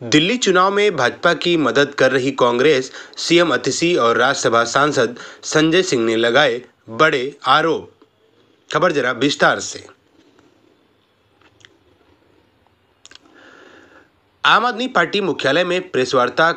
दिल्ली चुनाव में भाजपा की मदद कर रही कांग्रेस, सीएम अतिशी और राज्यसभा सांसद संजय सिंह ने लगाए बड़े आरोप। खबर जरा विस्तार से। आम आदमी पार्टी मुख्यालय में प्रेस वार्ता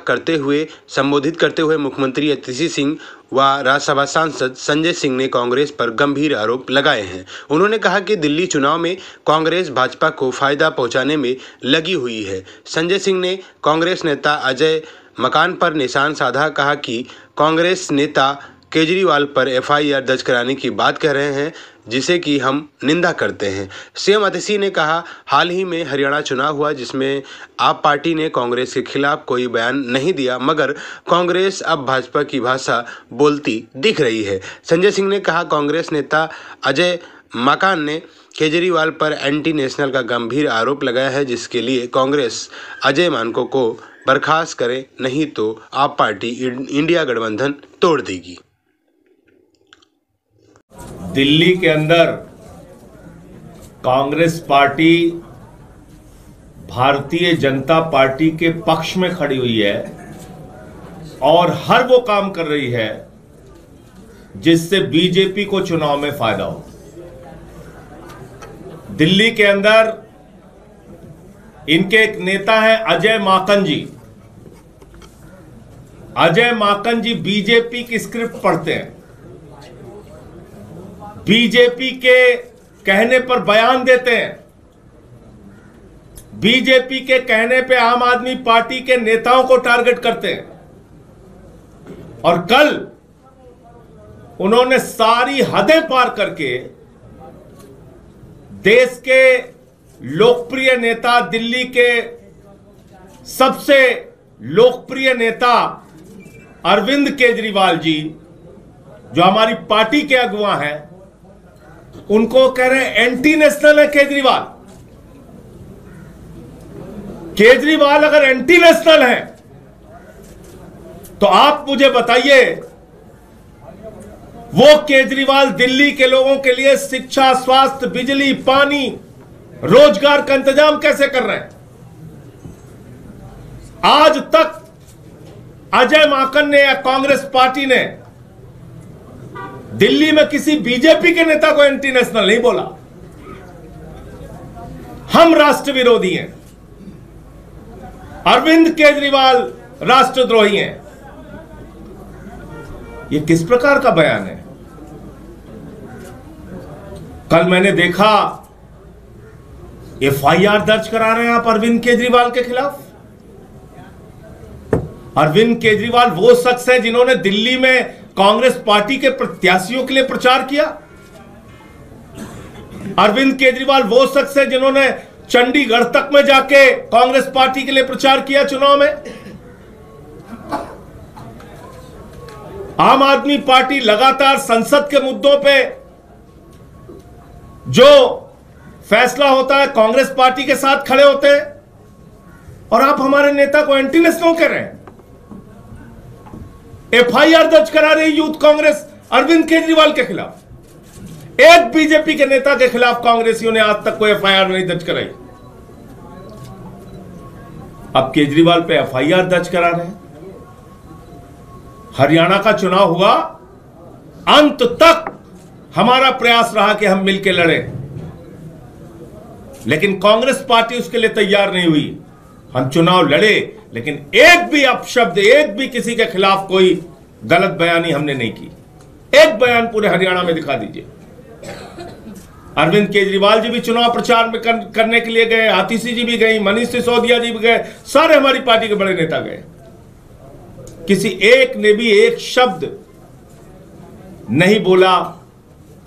संबोधित करते हुए मुख्यमंत्री अतिशी सिंह व राज्यसभा सांसद संजय सिंह ने कांग्रेस पर गंभीर आरोप लगाए हैं। उन्होंने कहा कि दिल्ली चुनाव में कांग्रेस भाजपा को फायदा पहुंचाने में लगी हुई है। संजय सिंह ने कांग्रेस नेता अजय मकान पर निशान साधा, कहा कि कांग्रेस नेता केजरीवाल पर एफआईआर दर्ज कराने की बात कह रहे हैं, जिसे कि हम निंदा करते हैं। सीएम अतिशी ने कहा, हाल ही में हरियाणा चुनाव हुआ जिसमें आप पार्टी ने कांग्रेस के खिलाफ कोई बयान नहीं दिया, मगर कांग्रेस अब भाजपा की भाषा बोलती दिख रही है। संजय सिंह ने कहा, कांग्रेस नेता अजय मकान ने केजरीवाल पर एंटी नेशनल का गंभीर आरोप लगाया है, जिसके लिए कांग्रेस अजय मानको को बर्खास्त करे, नहीं तो आप पार्टी इंडिया गठबंधन तोड़ देगी। दिल्ली के अंदर कांग्रेस पार्टी भारतीय जनता पार्टी के पक्ष में खड़ी हुई है और हर वो काम कर रही है जिससे बीजेपी को चुनाव में फायदा हो। दिल्ली के अंदर इनके एक नेता हैं अजय माकन जी। अजय माकन जी बीजेपी की स्क्रिप्ट पढ़ते हैं, बीजेपी के कहने पर बयान देते हैं, बीजेपी के कहने पे आम आदमी पार्टी के नेताओं को टारगेट करते हैं। और कल उन्होंने सारी हदें पार करके देश के लोकप्रिय नेता, दिल्ली के सबसे लोकप्रिय नेता अरविंद केजरीवाल जी, जो हमारी पार्टी के अगुवा हैं, उनको कह रहे हैं एंटी नेशनल है केजरीवाल। केजरीवाल अगर एंटी नेशनल है तो आप मुझे बताइए, वो केजरीवाल दिल्ली के लोगों के लिए शिक्षा, स्वास्थ्य, बिजली, पानी, रोजगार का इंतजाम कैसे कर रहे हैं? आज तक अजय माकन ने या कांग्रेस पार्टी ने दिल्ली में किसी बीजेपी के नेता को एंटी नेशनल नहीं बोला। हम राष्ट्र विरोधी हैं, अरविंद केजरीवाल राष्ट्रद्रोही हैं। यह किस प्रकार का बयान है? कल मैंने देखा एफआईआर दर्ज करा रहे हैं आप अरविंद केजरीवाल के खिलाफ। अरविंद केजरीवाल वो शख्स है जिन्होंने दिल्ली में कांग्रेस पार्टी के प्रत्याशियों के लिए प्रचार किया। अरविंद केजरीवाल वो शख्स है जिन्होंने चंडीगढ़ तक में जाके कांग्रेस पार्टी के लिए प्रचार किया चुनाव में। आम आदमी पार्टी लगातार संसद के मुद्दों पे जो फैसला होता है कांग्रेस पार्टी के साथ खड़े होते हैं, और आप हमारे नेता को एंटी नेशनल कह रहे हैं। एफआईआर दर्ज करा रही यूथ कांग्रेस अरविंद केजरीवाल के खिलाफ। एक बीजेपी के नेता के खिलाफ कांग्रेसियों ने आज तक कोई एफआईआर नहीं दर्ज कराई। अब केजरीवाल पे एफआईआर दर्ज करा रहे हैं। हरियाणा का चुनाव हुआ, अंत तक हमारा प्रयास रहा कि हम मिलकर लड़ें, लेकिन कांग्रेस पार्टी उसके लिए तैयार नहीं हुई। हम चुनाव लड़े, लेकिन एक भी अपशब्द, एक भी किसी के खिलाफ कोई गलत बयानी हमने नहीं की। एक बयान पूरे हरियाणा में दिखा दीजिए। अरविंद केजरीवाल जी भी चुनाव प्रचार में करने के लिए गए, आतिशी जी भी गई, मनीष सिसोदिया जी भी गए, सारे हमारी पार्टी के बड़े नेता गए। किसी एक ने भी एक शब्द नहीं बोला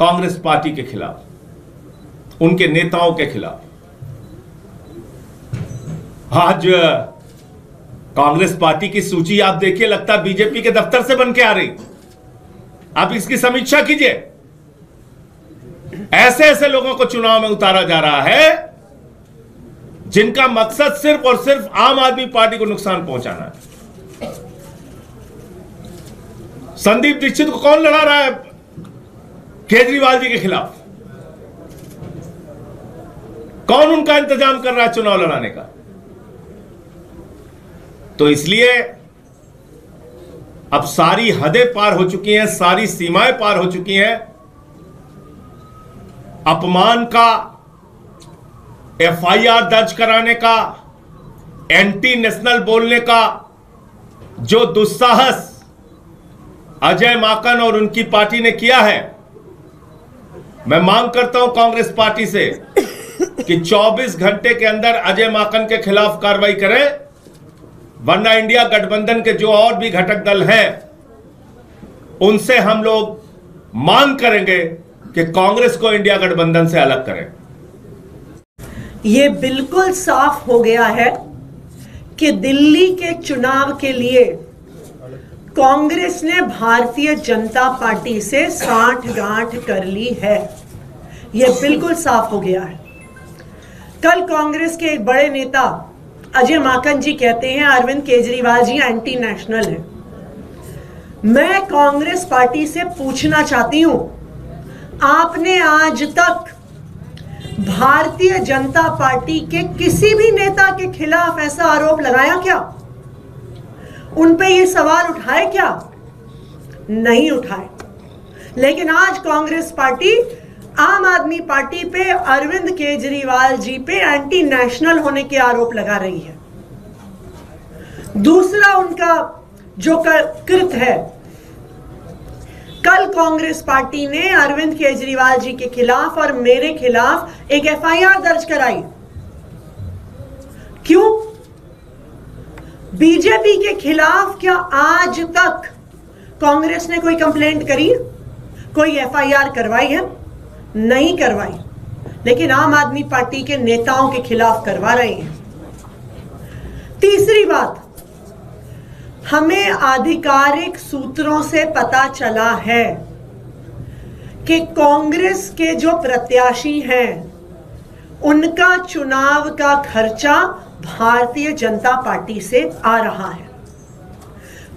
कांग्रेस पार्टी के खिलाफ, उनके नेताओं के खिलाफ। आज कांग्रेस पार्टी की सूची आप देखिए, लगता है बीजेपी के दफ्तर से बन के आ रही। आप इसकी समीक्षा कीजिए। ऐसे ऐसे लोगों को चुनाव में उतारा जा रहा है जिनका मकसद सिर्फ और सिर्फ आम आदमी पार्टी को नुकसान पहुंचाना है। संदीप दीक्षित को कौन लड़ा रहा है केजरीवाल जी के खिलाफ? कौन उनका इंतजाम कर रहा है चुनाव लड़ाने का? तो इसलिए अब सारी हदें पार हो चुकी हैं, सारी सीमाएं पार हो चुकी हैं। अपमान का, एफआईआर दर्ज कराने का, एंटी नेशनल बोलने का जो दुस्साहस अजय माकन और उनकी पार्टी ने किया है, मैं मांग करता हूं कांग्रेस पार्टी से कि 24 घंटे के अंदर अजय माकन के खिलाफ कार्रवाई करें, वरना इंडिया गठबंधन के जो और भी घटक दल हैं उनसे हम लोग मांग करेंगे कि कांग्रेस को इंडिया गठबंधन से अलग करें। ये बिल्कुल साफ हो गया है कि दिल्ली के चुनाव के लिए कांग्रेस ने भारतीय जनता पार्टी से साठगांठ कर ली है। यह बिल्कुल साफ हो गया है। कल कांग्रेस के एक बड़े नेता अजय माकन जी कहते हैं अरविंद केजरीवाल जी एंटी नेशनल है। मैं कांग्रेस पार्टी से पूछना चाहती हूं, आपने आज तक भारतीय जनता पार्टी के किसी भी नेता के खिलाफ ऐसा आरोप लगाया क्या? उन पे ये सवाल उठाए क्या? नहीं उठाए। लेकिन आज कांग्रेस पार्टी आम आदमी पार्टी पे, अरविंद केजरीवाल जी पे एंटी नेशनल होने के आरोप लगा रही है। दूसरा उनका जो कृत है, कल कांग्रेस पार्टी ने अरविंद केजरीवाल जी के खिलाफ और मेरे खिलाफ एक एफआईआर दर्ज कराई। क्यों? बीजेपी के खिलाफ क्या आज तक कांग्रेस ने कोई कंप्लेंट करी, कोई एफआईआर करवाई है? नहीं करवाई। लेकिन आम आदमी पार्टी के नेताओं के खिलाफ करवा रहे हैं। तीसरी बात, हमें आधिकारिक सूत्रों से पता चला है कि कांग्रेस के जो प्रत्याशी हैं उनका चुनाव का खर्चा भारतीय जनता पार्टी से आ रहा है।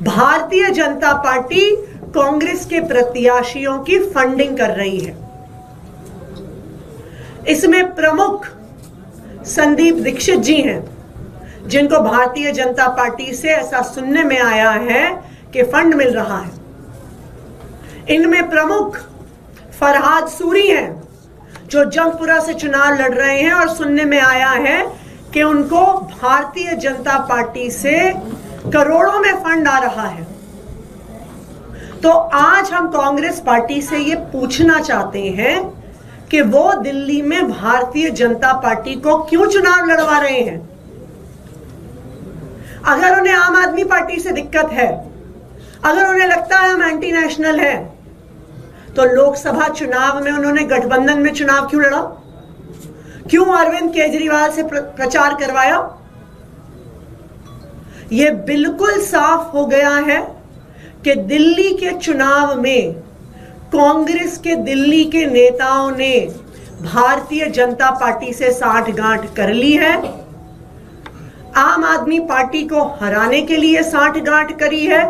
भारतीय जनता पार्टी कांग्रेस के प्रत्याशियों की फंडिंग कर रही है। इसमें प्रमुख संदीप दीक्षित जी हैं, जिनको भारतीय जनता पार्टी से ऐसा सुनने में आया है कि फंड मिल रहा है। इनमें प्रमुख फरहाद सूरी हैं, जो जंगपुरा से चुनाव लड़ रहे हैं और सुनने में आया है कि उनको भारतीय जनता पार्टी से करोड़ों में फंड आ रहा है। तो आज हम कांग्रेस पार्टी से ये पूछना चाहते हैं कि वो दिल्ली में भारतीय जनता पार्टी को क्यों चुनाव लड़वा रहे हैं? अगर उन्हें आम आदमी पार्टी से दिक्कत है, अगर उन्हें लगता है हम एंटी नेशनल हैं, तो लोकसभा चुनाव में उन्होंने गठबंधन में चुनाव क्यों लड़ा? क्यों अरविंद केजरीवाल से प्रचार करवाया? यह बिल्कुल साफ हो गया है कि दिल्ली के चुनाव में कांग्रेस के दिल्ली के नेताओं ने भारतीय जनता पार्टी से साठगांठ कर ली है। आम आदमी पार्टी को हराने के लिए साठगांठ करी है,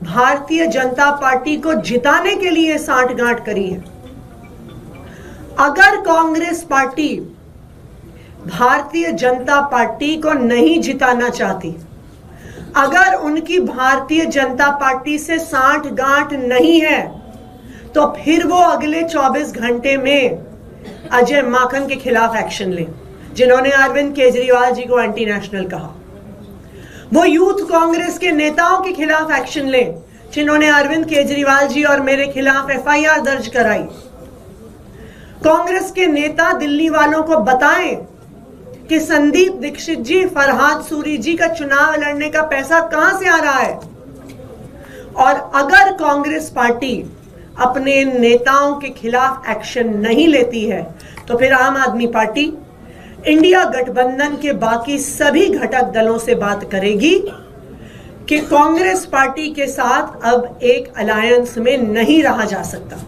भारतीय जनता पार्टी को जिताने के लिए साठगांठ करी है। अगर कांग्रेस पार्टी भारतीय जनता पार्टी को नहीं जिताना चाहती, अगर उनकी भारतीय जनता पार्टी से साठगांठ नहीं है, तो फिर वो अगले 24 घंटे में अजय माकन के खिलाफ एक्शन ले, जिन्होंने अरविंद केजरीवाल जी को एंटी नेशनल कहा। वो यूथ कांग्रेस के नेताओं के खिलाफ एक्शन ले, जिन्होंने अरविंद केजरीवाल जी और मेरे खिलाफ एफआईआर दर्ज कराई। कांग्रेस के नेता दिल्ली वालों को बताएं कि संदीप दीक्षित जी, फरहाद सूरी जी का चुनाव लड़ने का पैसा कहां से आ रहा है। और अगर कांग्रेस पार्टी अपने नेताओं के खिलाफ एक्शन नहीं लेती है, तो फिर आम आदमी पार्टी इंडिया गठबंधन के बाकी सभी घटक दलों से बात करेगी कि कांग्रेस पार्टी के साथ अब एक अलायंस में नहीं रहा जा सकता।